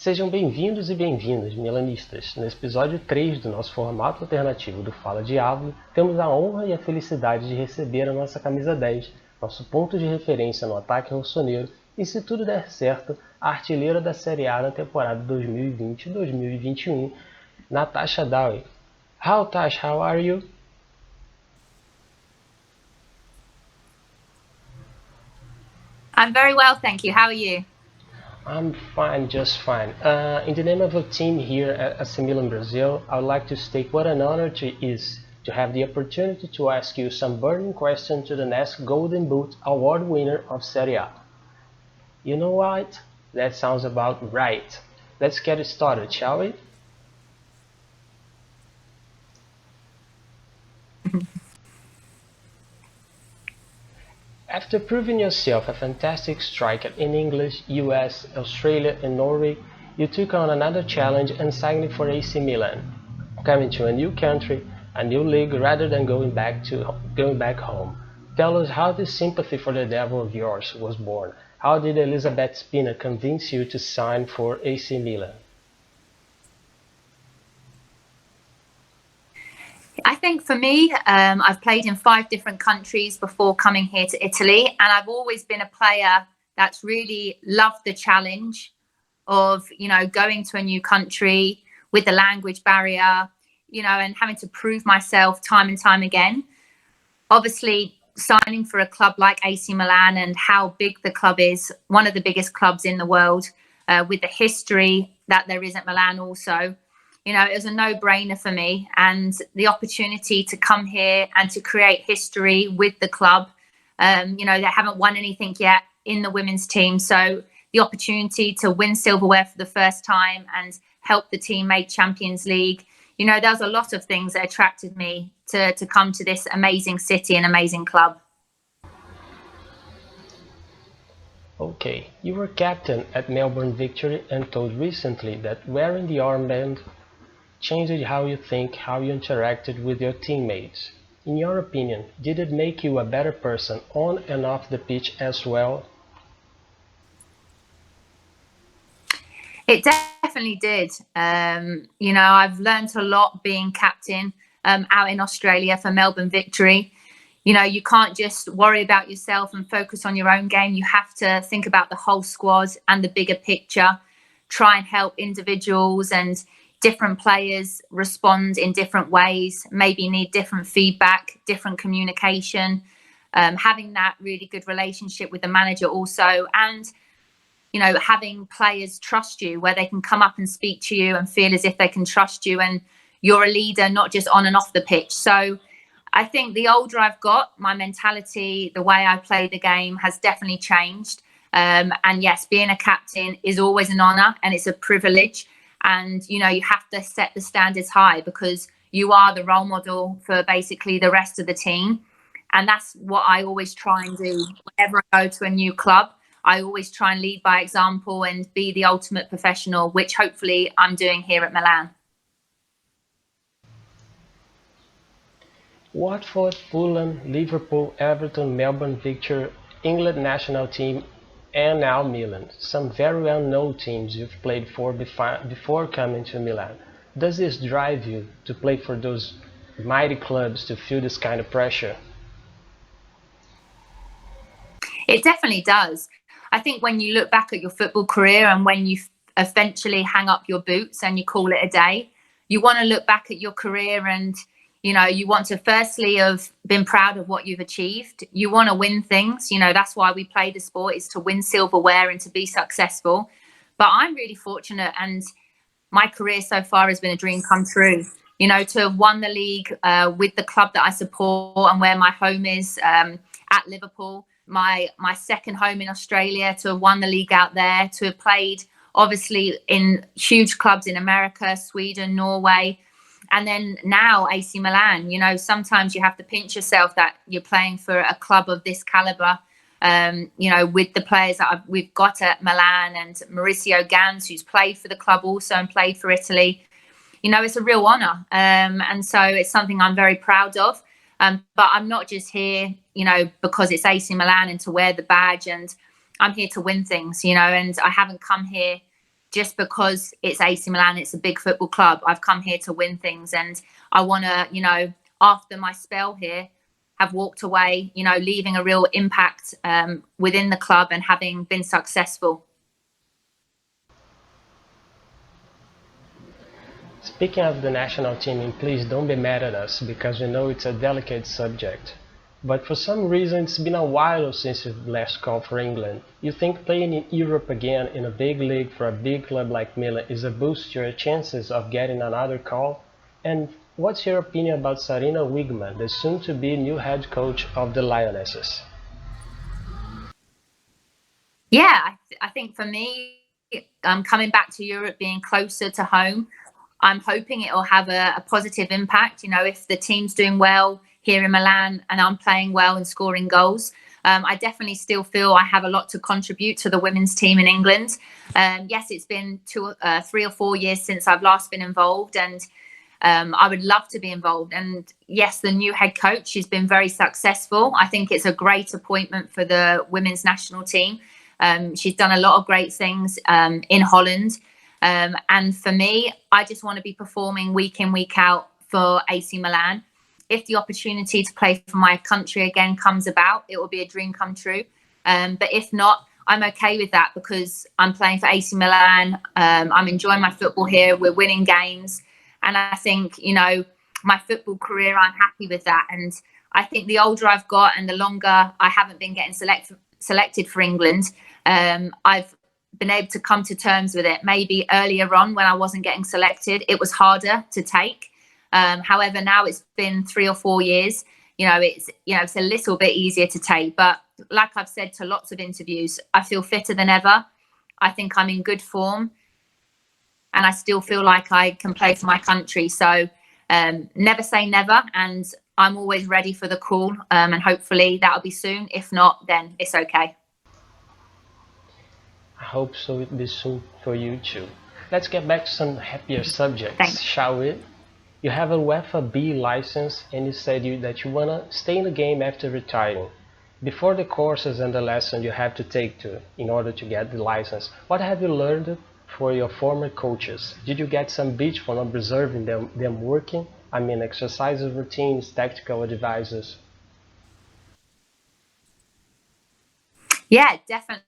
Sejam bem-vindos e bem-vindas, milanistas. Nesse episódio 3 do nosso formato alternativo do Fala, Diavolo, temos a honra e a felicidade de receber a nossa camisa 10, nosso ponto de referência no ataque rossonero e, se tudo der certo, a artilheira da Série A na temporada 2020-2021, Natasha Dowie. Tash, how are you? I'm very well, thank you. How are you? I'm fine, just fine. In the name of a team here at AC Milan Brazil, I would like to state what an honor it is to have the opportunity to ask you some burning questions to the next Golden Boot Award winner of Serie A. You know what? That sounds about right. Let's get it started, shall we? After proving yourself a fantastic striker in English, US, Australia and Norway, you took on another challenge and signed for AC Milan, coming to a new country, a new league rather than going back home. Tell us how this sympathy for the devil of yours was born. How did Elizabeth Spina convince you to sign for AC Milan? I think for me, I've played in 5 different countries before coming here to Italy, and I've always been a player that's really loved the challenge of, going to a new country with the language barrier, and having to prove myself time and time again. Obviously, signing for a club like AC Milan and how big the club is, one of the biggest clubs in the world, with the history that there is at Milan also. It was a no-brainer for me, and the opportunity to come here and to create history with the club. They haven't won anything yet in the women's team, so the opportunity to win silverware for the first time and help the team make Champions League. There was a lot of things that attracted me to come to this amazing city and amazing club. Okay, you were captain at Melbourne Victory and told recently that wearing the armband changed how you think, how you interacted with your teammates. In your opinion, did it make you a better person on and off the pitch as well? It definitely did. I've learned a lot being captain out in Australia for Melbourne Victory. You can't just worry about yourself and focus on your own game. You have to think about the whole squad and the bigger picture, try and help individuals and different players respond in different ways, maybe need different feedback, different communication, having that really good relationship with the manager also, and having players trust you, where they can come up and speak to you and feel as if they can trust you and you're a leader, not just on and off the pitch. So I think the older I've got, my mentality, the way I play the game has definitely changed. And yes, being a captain is always an honor and it's a privilege. And, you have to set the standards high because you are the role model for basically the rest of the team. And that's what I always try and do. Whenever I go to a new club, I always try and lead by example and be the ultimate professional, which hopefully I'm doing here at Milan. Watford, Fulham, Liverpool, Everton, Melbourne Victory, England national team, and now Milan, some very well-known teams you've played for before coming to Milan. Does this drive you to play for those mighty clubs to feel this kind of pressure? It definitely does. I think when you look back at your football career and when you eventually hang up your boots and you call it a day, you want to look back at your career and you want to firstly have been proud of what you've achieved. You want to win things. That's why we play the sport, is to win silverware and to be successful. But I'm really fortunate, and my career so far has been a dream come true. To have won the league with the club that I support and where my home is at Liverpool, my second home in Australia, to have won the league out there, to have played obviously in huge clubs in America, Sweden, Norway. And then now AC Milan, sometimes you have to pinch yourself that you're playing for a club of this caliber, with the players that we've got at Milan and Mauricio Gans, who's played for the club also and played for Italy. It's a real honour. And so it's something I'm very proud of. But I'm not just here, because it's AC Milan and to wear the badge, and I'm here to win things, and I haven't come here just because it's AC Milan, it's a big football club. I've come here to win things, and I want to, you know, after my spell here, have walked away, you know, leaving a real impact within the club and having been successful. Speaking of the national team, and please don't be mad at us because we know it's a delicate subject. But for some reason it's been a while since you last called for England. You think playing in Europe again in a big league for a big club like Milan is a boost to your chances of getting another call? And what's your opinion about Sarina Wiegman, the soon-to-be new head coach of the Lionesses? Yeah, I think for me, coming back to Europe, being closer to home, I'm hoping it will have a positive impact. You know, if the team's doing well here in Milan and I'm playing well and scoring goals, I definitely still feel I have a lot to contribute to the women's team in England. Yes, it's been 3 or 4 years since I've last been involved, and I would love to be involved. And yes, the new head coach, she's been very successful. I think it's a great appointment for the women's national team. She's done a lot of great things in Holland. And for me, I just want to be performing week in, week out for AC Milan. If the opportunity to play for my country again comes about, it will be a dream come true. But if not, I'm okay with that because I'm playing for AC Milan. I'm enjoying my football here. We're winning games. And I think, you know, my football career, I'm happy with that. And I think the older I've got and the longer I haven't been getting selected for England, I've been able to come to terms with it. Maybe earlier on when I wasn't getting selected, it was harder to take. However, now it's been 3 or 4 years, it's a little bit easier to take. But like I've said to lots of interviews, I feel fitter than ever. I think I'm in good form and I still feel like I can play for my country. So never say never. And I'm always ready for the call. And hopefully that'll be soon. If not, then it's okay. I hope so it be soon for you too. Let's get back to some happier subjects, Thanks. Shall we? You have a UEFA B license and you said that you want to stay in the game after retiring. Before the courses and the lessons you have to take in order to get the license, what have you learned for your former coaches? Did you get some bits from observing them working? I mean, exercises, routines, tactical advices? Yeah, definitely.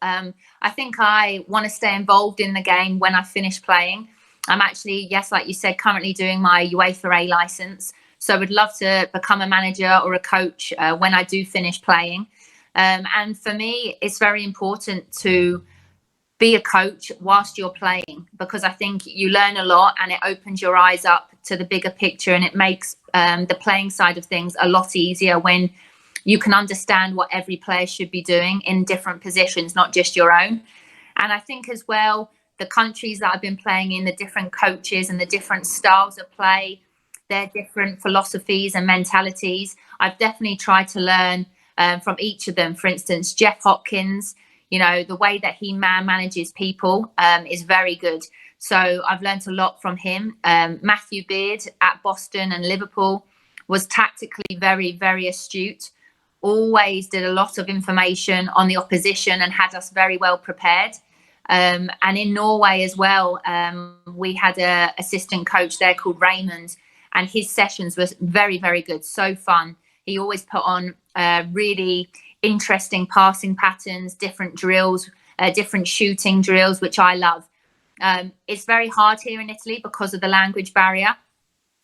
I think I want to stay involved in the game when I finish playing. I'm actually, yes, like you said, currently doing my UEFA A license. So I would love to become a manager or a coach when I do finish playing. And for me, it's very important to be a coach whilst you're playing, because I think you learn a lot and it opens your eyes up to the bigger picture, and it makes the playing side of things a lot easier when you can understand what every player should be doing in different positions, not just your own. And I think as well, the countries that I've been playing in, the different coaches and the different styles of play, their different philosophies and mentalities, I've definitely tried to learn from each of them. For instance, Jeff Hopkins, the way that he manages people is very good. So I've learned a lot from him. Matthew Beard at Boston and Liverpool was tactically very, very astute. Always did a lot of information on the opposition and had us very well prepared. And in Norway as well, we had an assistant coach there called Raymond, and his sessions were very, very good. So fun. He always put on really interesting passing patterns, different drills, different shooting drills, which I love. It's very hard here in Italy because of the language barrier.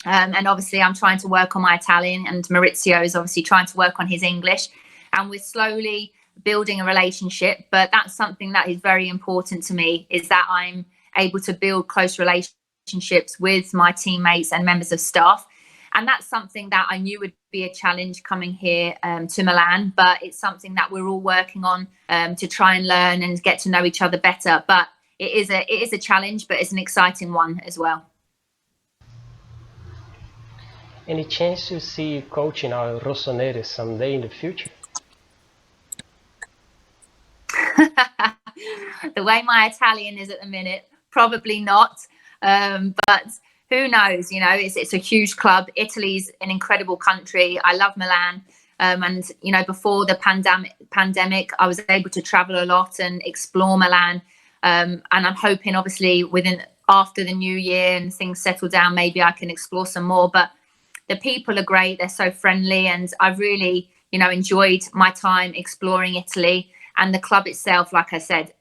And obviously I'm trying to work on my Italian, and Maurizio is obviously trying to work on his English, and we're slowly building a relationship. But that's something that is very important to me, is that I'm able to build close relationships with my teammates and members of staff. And that's something that I knew would be a challenge coming here to Milan, but it's something that we're all working on to try and learn and get to know each other better. But it is a challenge, but it's an exciting one as well. Any chance to see you coaching our rossonere someday in the future? The way my Italian is at the minute, probably not. But who knows? It's a huge club. Italy's an incredible country. I love Milan. And before the pandemic, I was able to travel a lot and explore Milan. And I'm hoping, obviously, after the new year and things settle down, maybe I can explore some more. But the people are great. They're so friendly. And I've really, enjoyed my time exploring Italy. And the club itself, like I said,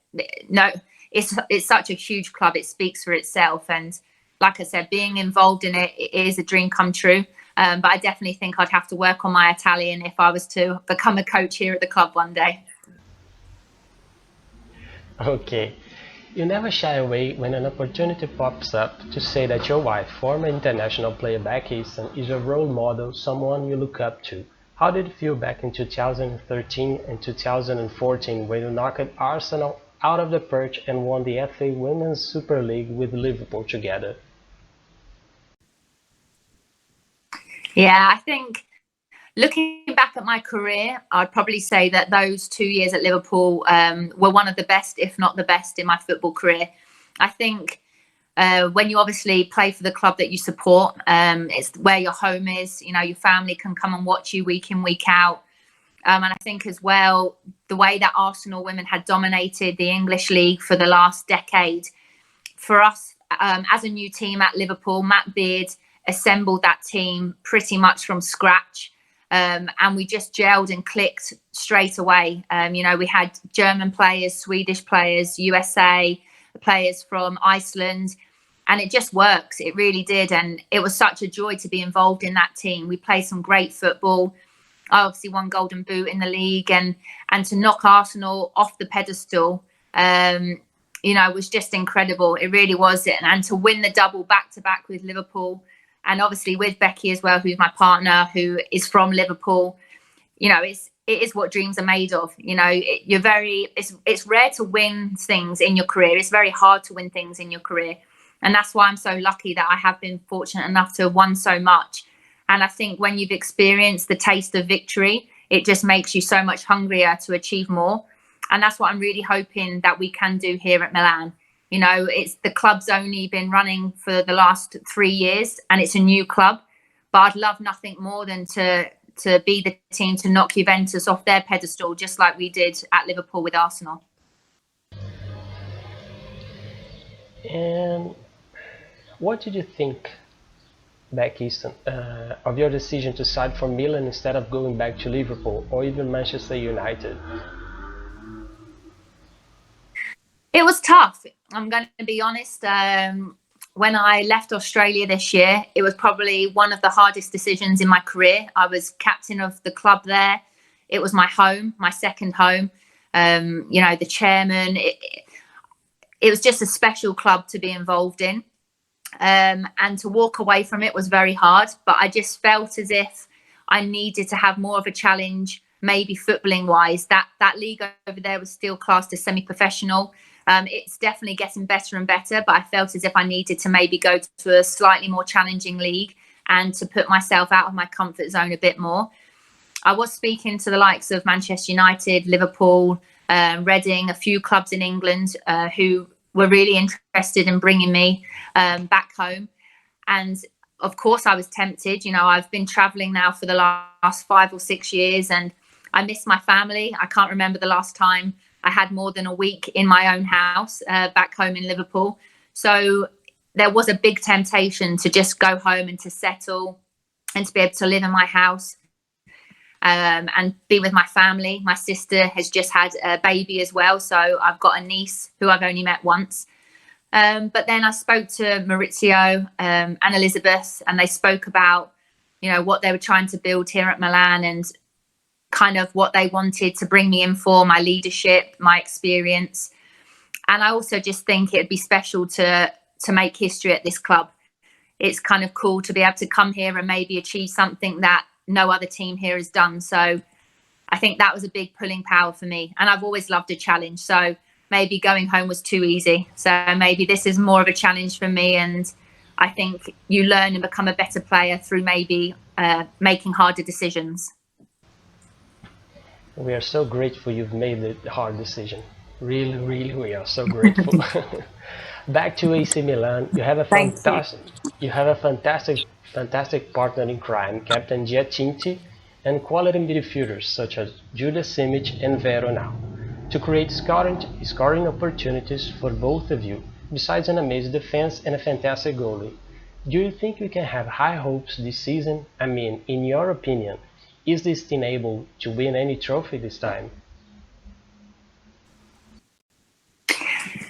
no, it's such a huge club. It speaks for itself. And like I said, being involved in it is a dream come true. But I definitely think I'd have to work on my Italian if I was to become a coach here at the club one day. Okay. You never shy away when an opportunity pops up to say that your wife, former international player Becky Easton, is a role model, someone you look up to. How did it feel back in 2013 and 2014 when you knocked Arsenal out of the perch and won the FA Women's Super League with Liverpool together? Yeah, I think looking back at my career, I'd probably say that those 2 years at Liverpool were one of the best, if not the best, in my football career. I think when you obviously play for the club that you support, it's where your home is. Your family can come and watch you week in, week out. And I think as well, the way that Arsenal women had dominated the English league for the last decade, for us as a new team at Liverpool, Matt Beard assembled that team pretty much from scratch. And we just gelled and clicked straight away. We had German players, Swedish players, USA players from Iceland, and it just works. It really did. And it was such a joy to be involved in that team. We played some great football. I obviously won Golden Boot in the league, and to knock Arsenal off the pedestal, was just incredible. It really was. And to win the double back to back with Liverpool, and obviously with Becky as well, who's my partner, who is from Liverpool, it is what dreams are made of. It's rare to win things in your career. It's very hard to win things in your career. And that's why I'm so lucky that I have been fortunate enough to have won so much. And I think when you've experienced the taste of victory, it just makes you so much hungrier to achieve more. And that's what I'm really hoping that we can do here at Milan. It's the club's only been running for the last 3 years, and it's a new club. But I'd love nothing more than to be the team to knock Juventus off their pedestal, just like we did at Liverpool with Arsenal. And what did you think, Becky Easton, of your decision to side for Milan instead of going back to Liverpool or even Manchester United? It was tough. I'm going to be honest. When I left Australia this year, it was probably one of the hardest decisions in my career. I was captain of the club there. It was my home, my second home. The chairman. It was just a special club to be involved in. And to walk away from it was very hard. But I just felt as if I needed to have more of a challenge, maybe footballing wise. That league over there was still classed as semi-professional. It's definitely getting better and better, but I felt as if I needed to maybe go to a slightly more challenging league and to put myself out of my comfort zone a bit more. I was speaking to the likes of Manchester United, Liverpool, Reading, a few clubs in England who were really interested in bringing me back home. And of course I was tempted. I've been traveling now for the last 5 or 6 years, and I miss my family. I can't remember the last time I had more than a week in my own house back home in Liverpool. So there was a big temptation to just go home and to settle and to be able to live in my house and be with my family. My sister has just had a baby as well. So I've got a niece who I've only met once. But then I spoke to Maurizio and Elizabeth, and they spoke about, what they were trying to build here at Milan and kind of what they wanted to bring me in for, my leadership, my experience. And I also just think it'd be special to make history at this club. It's kind of cool to be able to come here and maybe achieve something that no other team here has done. So I think that was a big pulling power for me. And I've always loved a challenge. So maybe going home was too easy. So maybe this is more of a challenge for me. And I think you learn and become a better player through maybe making harder decisions. We are so grateful you've made the hard decision. Really, really, we are so grateful. Back to AC Milan, you have a fantastic partner in crime, Captain Giacinti, and quality midfielders such as Julia Simic and Vero now. to create scoring opportunities for both of you, besides an amazing defense and a fantastic goalie. Do you think we can have high hopes this season? I mean, in your opinion, is this team able to win any trophy this time?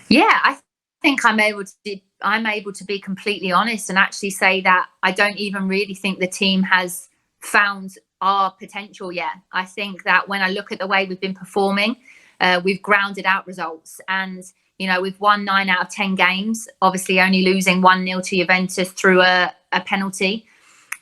Yeah, I think I'm able to be completely honest and actually say that I don't even really think the team has found our potential yet. I think that when I look at the way we've been performing, we've grounded out results, and we've won 9 out of 10 games, obviously only losing 1-0 to Juventus through a penalty.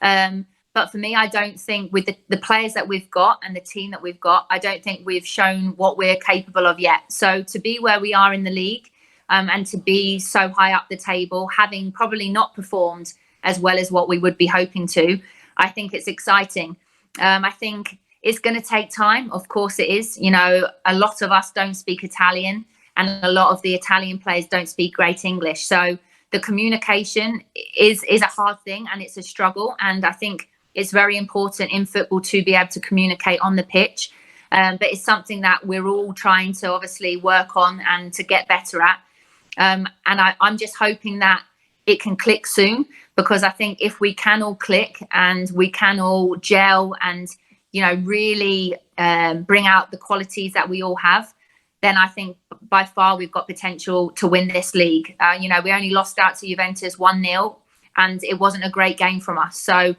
But for me, I don't think with the players that we've got and the team that we've got, I don't think we've shown what we're capable of yet. So to be where we are in the league, and to be so high up the table, having probably not performed as well as what we would be hoping to, I think it's exciting. I think it's going to take time. Of course it is. A lot of us don't speak Italian, and a lot of the Italian players don't speak great English. So the communication is a hard thing, and it's a struggle. And I think it's very important in football to be able to communicate on the pitch. But it's something that we're all trying to obviously work on and to get better at. And I'm just hoping that it can click soon, because I think if we can all click and we can all gel and, really bring out the qualities that we all have, then I think by far we've got potential to win this league. We only lost out to Juventus 1-0, and it wasn't a great game from us. So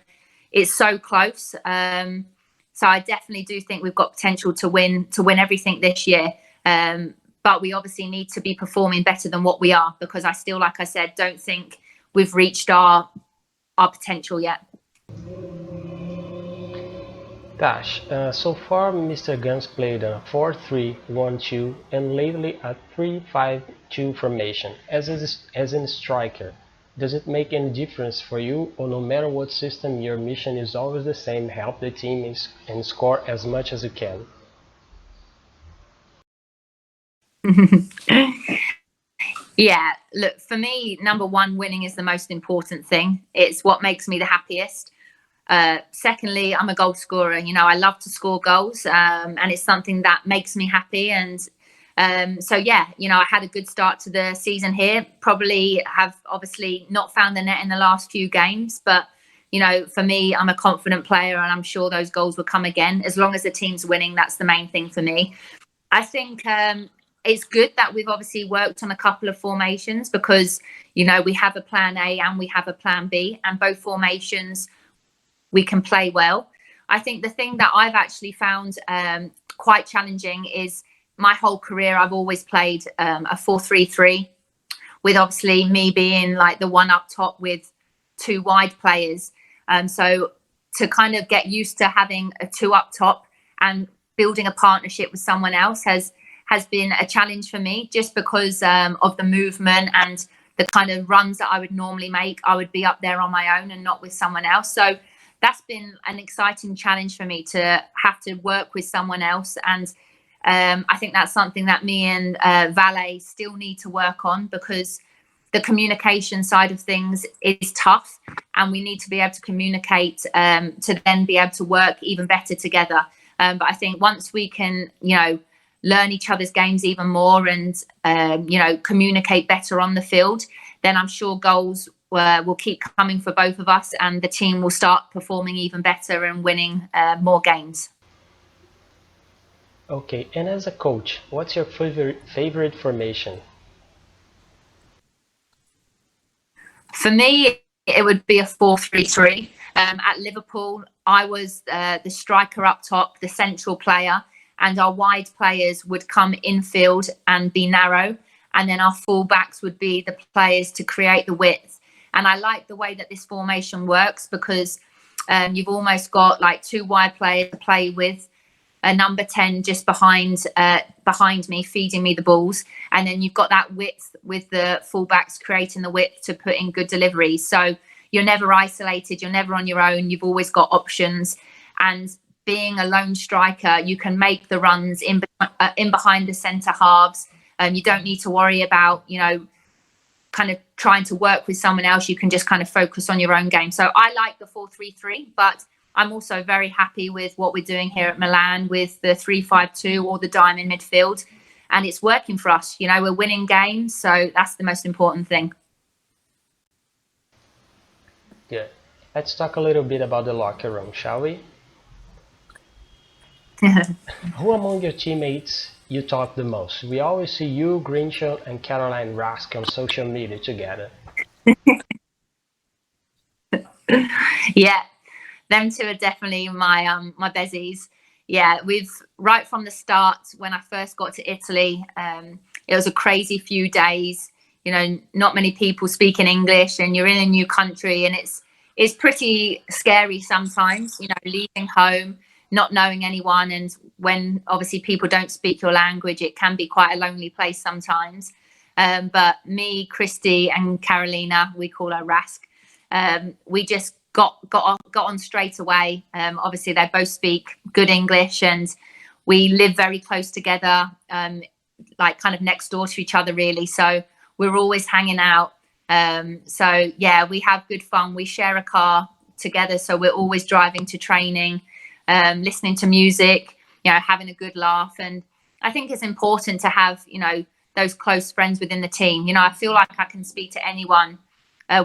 it's so close. So I definitely do think we've got potential to win everything this year. But we obviously need to be performing better than what we are, because I still, like I said, don't think we've reached our potential yet. Tash, so far Mr. Guns played a 4-3-1-2 and lately a 3-5-2 formation. As a striker, does it make any difference for you, or no matter what system, your mission is always the same: help the team and score as much as you can? Yeah, look, for me, number one, winning is the most important thing. It's what makes me the happiest. Secondly, I'm a goal scorer. I love to score goals, and it's something that makes me happy. And so, yeah, I had a good start to the season here. Probably have obviously not found the net in the last few games, but for me, I'm a confident player, and I'm sure those goals will come again. As long as the team's winning, that's the main thing for me. I think it's good that we've obviously worked on a couple of formations, because, we have a plan A and we have a plan B, and both formations we can play well. I think the thing that I've actually found quite challenging is my whole career, I've always played a 4-3-3, with obviously me being like the one up top with 2 wide players. So to kind of get used to having a 2 up top and building a partnership with someone else has been a challenge for me, just because of the movement and the kind of runs that I would normally make. I would be up there on my own and not with someone else. So that's been an exciting challenge for me, to have to work with someone else. And I think that's something that me and Valet still need to work on, because the communication side of things is tough, and we need to be able to communicate to then be able to work even better together. But I think once we can, learn each other's games even more and, communicate better on the field, then I'm sure goals will keep coming for both of us, and the team will start performing even better and winning more games. Okay, and as a coach, what's your favorite formation? For me, it would be a 4-3-3. At Liverpool, I was the striker up top, the central player, and our wide players would come infield and be narrow, and then our full-backs would be the players to create the width. And I like the way that this formation works, because you've almost got like 2 wide players to play with, a number 10 just behind me, feeding me the balls, and then you've got that width with the full-backs creating the width to put in good deliveries. So you're never isolated, you're never on your own, you've always got options. And being a lone striker, you can make the runs in behind the centre halves. You don't need to worry about, kind of trying to work with someone else. You can just kind of focus on your own game. So I like the 4-3-3, but I'm also very happy with what we're doing here at Milan with the 3-5-2 or the diamond midfield. and it's working for us. You know, we're winning games, so that's the most important thing. Good. Let's talk a little bit about the locker room, shall we? Who among your teammates you talk the most? We always see you, Grinchell, and Caroline Rask on social media together. Yeah, them two are definitely my bezies. Yeah, we've right from the start when I first got to Italy, it was a crazy few days. You know, not many people speaking English, and you're in a new country, and it's pretty scary sometimes. You know, leaving home, not knowing anyone, and when obviously people don't speak your language, it can be quite a lonely place sometimes. But me, Christy, and Carolina, we call her Rask. We just got on straight away. Obviously, they both speak good English, and we live very close together, like kind of next door to each other, really. So we're always hanging out. So yeah, we have good fun. We share a car together, so we're always driving to training, listening to music, you know, having a good laugh. And I think it's important to have, you know, those close friends within the team. You know, I feel like I can speak to anyone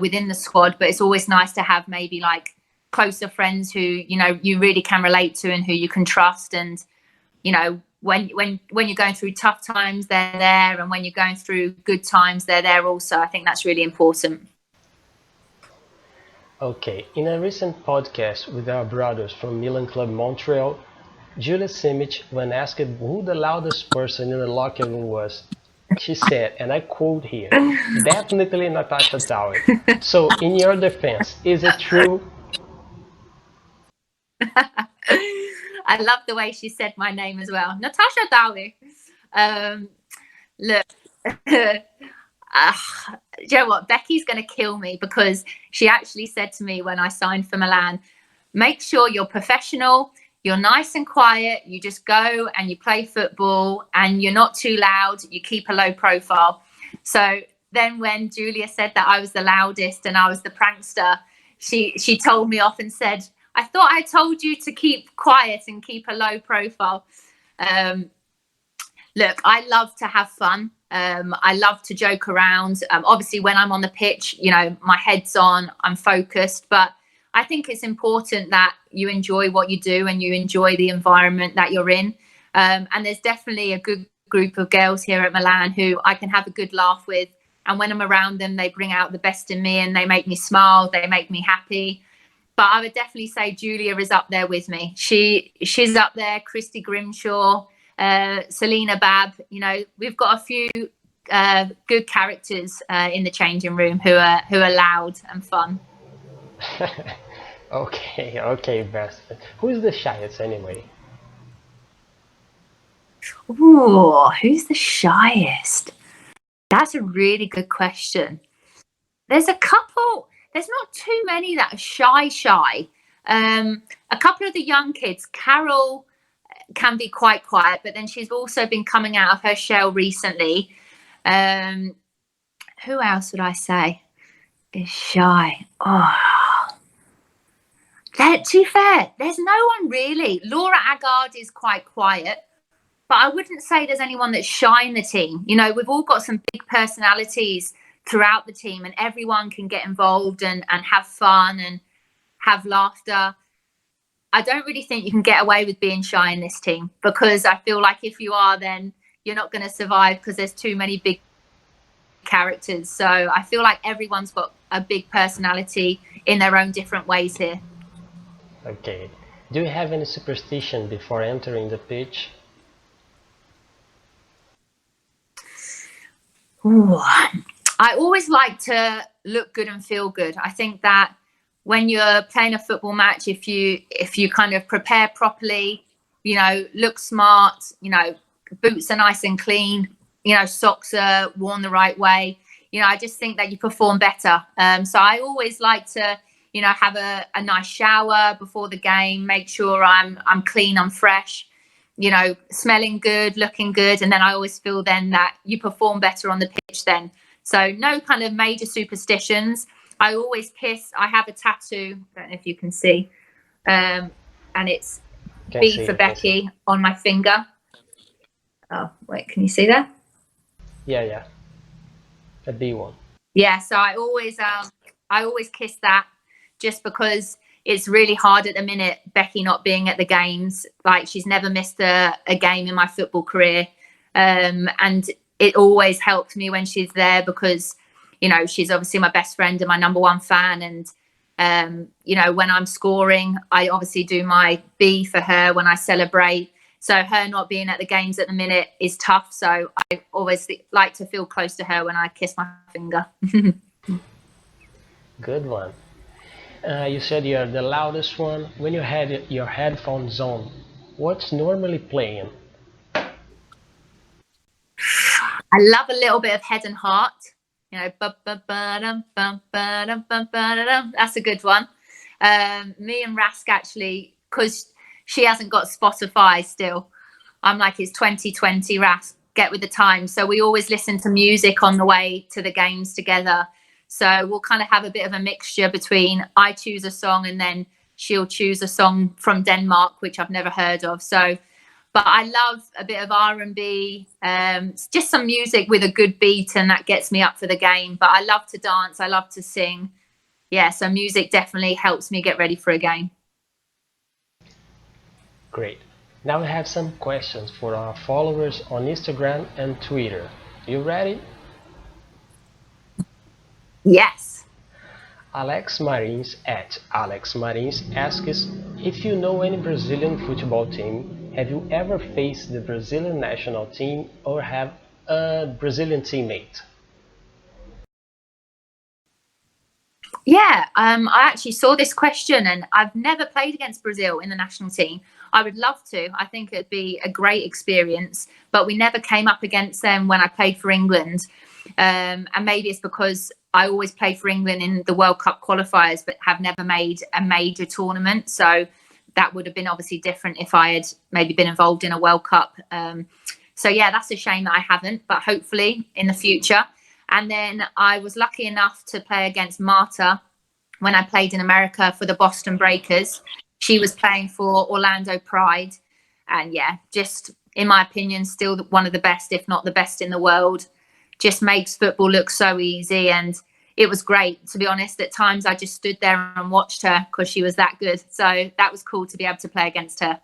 within the squad, but it's always nice to have maybe like closer friends who, you know, you really can relate to and who you can trust. And, you know, when you're going through tough times, they're there, and when you're going through good times, they're there also. I think that's really important. Okay, in a recent podcast with our brothers from Milan Club Montreal, Julia Simic, when asked who the loudest person in the locker room was, she said, and I quote here, definitely Natasha Dowie. So, in your defense, is it true? I love the way she said my name as well. Natasha Dowie. Look, do you know what? Becky's going to kill me, because she actually said to me when I signed for Milan, make sure you're professional, you're nice and quiet, you just go and you play football, and you're not too loud, you keep a low profile. So then when Julia said that I was the loudest and I was the prankster, she told me off and said, I thought I told you to keep quiet and keep a low profile. Look, I love to have fun. I love to joke around. Obviously, when I'm on the pitch, you know, my head's on, I'm focused. But I think it's important that you enjoy what you do and you enjoy the environment that you're in. And there's definitely a good group of girls here at Milan who I can have a good laugh with. And when I'm around them, they bring out the best in me and they make me smile. They make me happy. But I would definitely say Julia is up there with me. She's up there. Christy Grimshaw, Selena Babb. You know, we've got a few good characters in the changing room who are loud and fun. Okay, best. Who's the shyest anyway? Ooh, who's the shyest? That's a really good question. There's a couple. There's not too many that are shy. A couple of the young kids, Carol can be quite quiet, but then she's also been coming out of her shell recently. Who else would I say is shy? Oh, to be fair, there's no one really. Laura Agard is quite quiet, but I wouldn't say there's anyone that's shy in the team. You know, we've all got some big personalities throughout the team, and everyone can get involved and have fun and have laughter. I don't really think you can get away with being shy in this team, because I feel like if you are, then you're not going to survive, because there's too many big characters. So I feel like everyone's got a big personality in their own different ways here. Okay. Do you have any superstition before entering the pitch? Ooh. I always like to look good and feel good. I think that when you're playing a football match, if you kind of prepare properly, you know, look smart, you know, boots are nice and clean, you know, socks are worn the right way, you know, I just think that you perform better. So I always like to, you know, have a nice shower before the game, make sure I'm clean, I'm fresh, you know, smelling good, looking good. And then I always feel then that you perform better on the pitch then. So no kind of major superstitions. I always kiss. I have a tattoo, I don't know if you can see, and it's B for Becky on my finger. Oh, wait, can you see that? Yeah. A B one. Yeah, so I always kiss that, just because it's really hard at the minute, Becky not being at the games. Like, she's never missed a game in my football career. And it always helped me when she's there, because, you know, she's obviously my best friend and my number one fan. And, you know, when I'm scoring, I obviously do my B for her when I celebrate. So her not being at the games at the minute is tough. So I always like to feel close to her when I kiss my finger. Good one. You said you're the loudest one. When you had your headphones on, what's normally playing? I love a little bit of Head and Heart. You know, that's a good one. Me and Rask, actually, because she hasn't got Spotify still, I'm like, it's 2020, Rask, get with the times. So we always listen to music on the way to the games together. So we'll kind of have a bit of a mixture between, I choose a song and then she'll choose a song from Denmark, which I've never heard of. So, but I love a bit of R&B, just some music with a good beat, and that gets me up for the game. But I love to dance. I love to sing. Yeah, so music definitely helps me get ready for a game. Great. Now we have some questions for our followers on Instagram and Twitter. You ready? Yes. Alex Marins asks if you know any Brazilian football team. Have you ever faced the Brazilian national team or have a Brazilian teammate? Yeah, I actually saw this question, and I've never played against Brazil in the national team. I would love to. I think it'd be a great experience, but we never came up against them when I played for England. And maybe it's because I always play for England in the World Cup qualifiers, but have never made a major tournament. So that would have been obviously different if I had maybe been involved in a World Cup. So yeah, that's a shame that I haven't, but hopefully in the future. And then I was lucky enough to play against Marta when I played in America for the Boston Breakers. She was playing for Orlando Pride. And yeah, just in my opinion, still one of the best, if not the best in the world. Just makes football look so easy. And it was great, to be honest. At times I just stood there and watched her because she was that good. So that was cool to be able to play against her.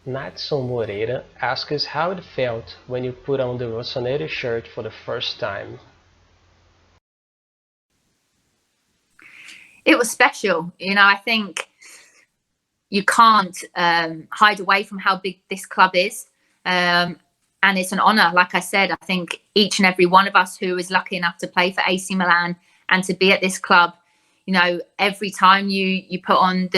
Natson Moreira asks how it felt when you put on the rossonere shirt for the first time. It was special. You know, I think you can't hide away from how big this club is. And it's an honour. Like I said, I think each and every one of us who is lucky enough to play for AC Milan and to be at this club, you know, every time you put on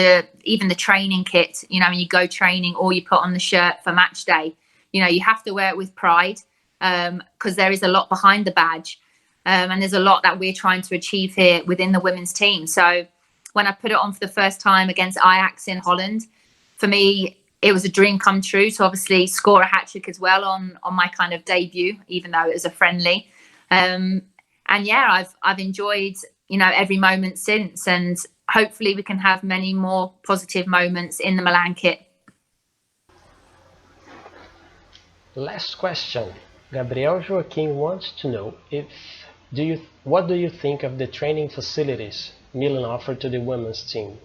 even the training kit, you know, and you go training, or you put on the shirt for match day, you know, you have to wear it with pride, because there is a lot behind the badge. And there's a lot that we're trying to achieve here within the women's team. So when I put it on for the first time against Ajax in Holland, for me, it was a dream come true to obviously score a hat-trick as well on my kind of debut, even though it was a friendly. And yeah, I've enjoyed, you know, every moment since, and hopefully we can have many more positive moments in the Milan kit. Last question. Gabriel Joaquim wants to know what do you think of the training facilities Milan offered to the women's team?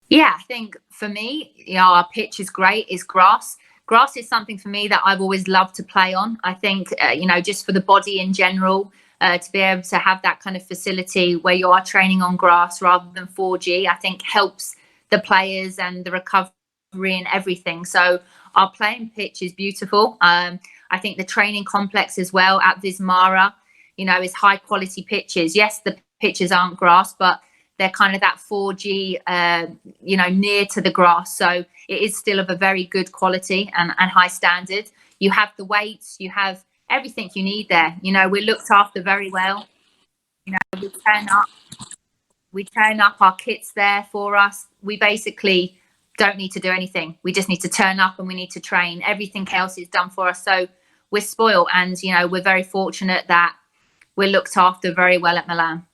Yeah, I think for me, you know, our pitch is great. It's grass. Grass is something for me that I've always loved to play on. I think, you know, just for the body in general, to be able to have that kind of facility where you are training on grass rather than 4G, I think helps the players and the recovery and everything. So our playing pitch is beautiful. I think the training complex as well at Vismara, you know, is high quality pitches. Yes, the pitches aren't grass, but they're kind of that 4G, you know, near to the grass. So it is still of a very good quality and high standard. You have the weights, you have everything you need there. You know, we're looked after very well. You know, we turn up, our kit's there for us. We basically don't need to do anything. We just need to turn up and we need to train. Everything else is done for us. So we're spoiled, and, you know, we're very fortunate that we're looked after very well at Milan.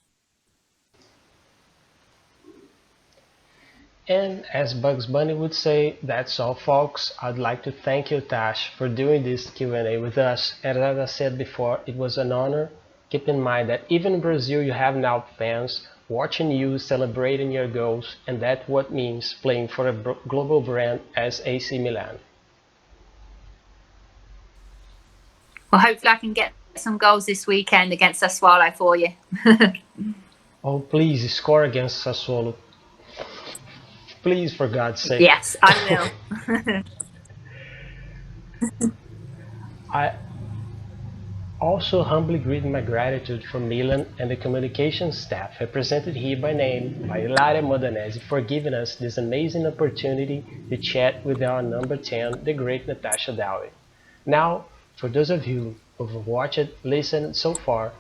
And as Bugs Bunny would say, that's all folks. I'd like to thank you, Tash, for doing this Q&A with us. And as I said before, it was an honor. Keep in mind that even in Brazil you have now fans watching you, celebrating your goals, and that's what means playing for a global brand as AC Milan. Well, hopefully I can get some goals this weekend against Sassuolo for you. Oh, please score against Sassuolo. Please, for God's sake. Yes, I will. I also humbly greet my gratitude for Milan and the communications staff, represented here by name by Ilaria Modanese, for giving us this amazing opportunity to chat with our number 10, the great Natasha Dowie. Now, for those of you who've watched, listened so far,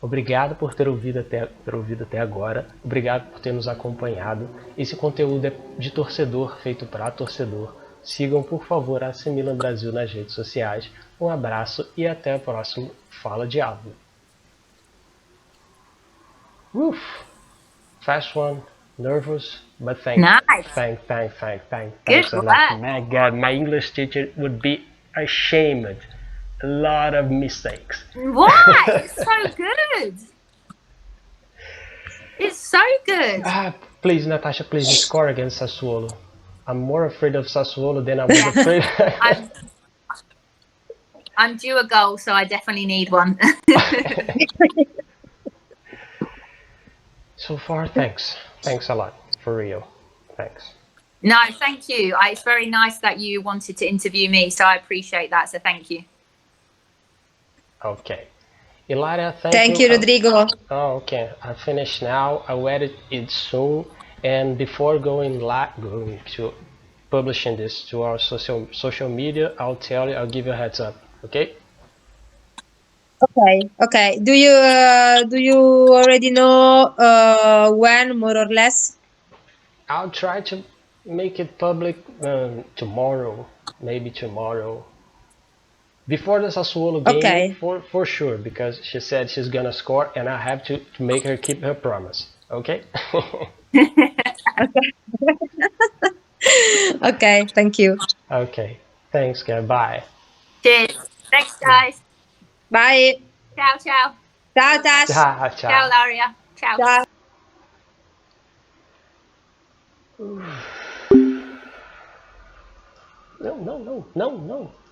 obrigado por ter ouvido até agora, obrigado por ter nos acompanhado. Esse conteúdo é de torcedor, feito para torcedor. Sigam, por favor, a AC Milan Brasil nas redes sociais. Um abraço e até o próximo Fala Diavolo. Woof! Fast one, nervous, but thanks. Nice. Thanks a lot. My God, my English teacher would be ashamed. A lot of mistakes. Why? It's so good. It's so good. Please, Natasha, please score against Sassuolo. I'm more afraid of Sassuolo than I was afraid. I'm due a goal, so I definitely need one. So far, thanks. Thanks a lot, for real. Thanks. No, thank you. It's very nice that you wanted to interview me, so I appreciate that. So thank you. Okay. Ilaria, thank you, Rodrigo. Oh, okay. I finished now. I will edit it soon. And before going to publishing this to our social media, I'll give you a heads up. Okay? Okay. Do you already know when, more or less? I'll try to make it public tomorrow, maybe tomorrow. Before the Sassuolo game, okay. for sure, because she said she's gonna score, and I have to make her keep her promise. Okay? Okay, thank you. Okay, thanks, guys. Bye. Cheers. Thanks, guys. Bye. Ciao, ciao. Ciao, Tash. Ciao. Ciao, Laria. Ciao. Ciao. No.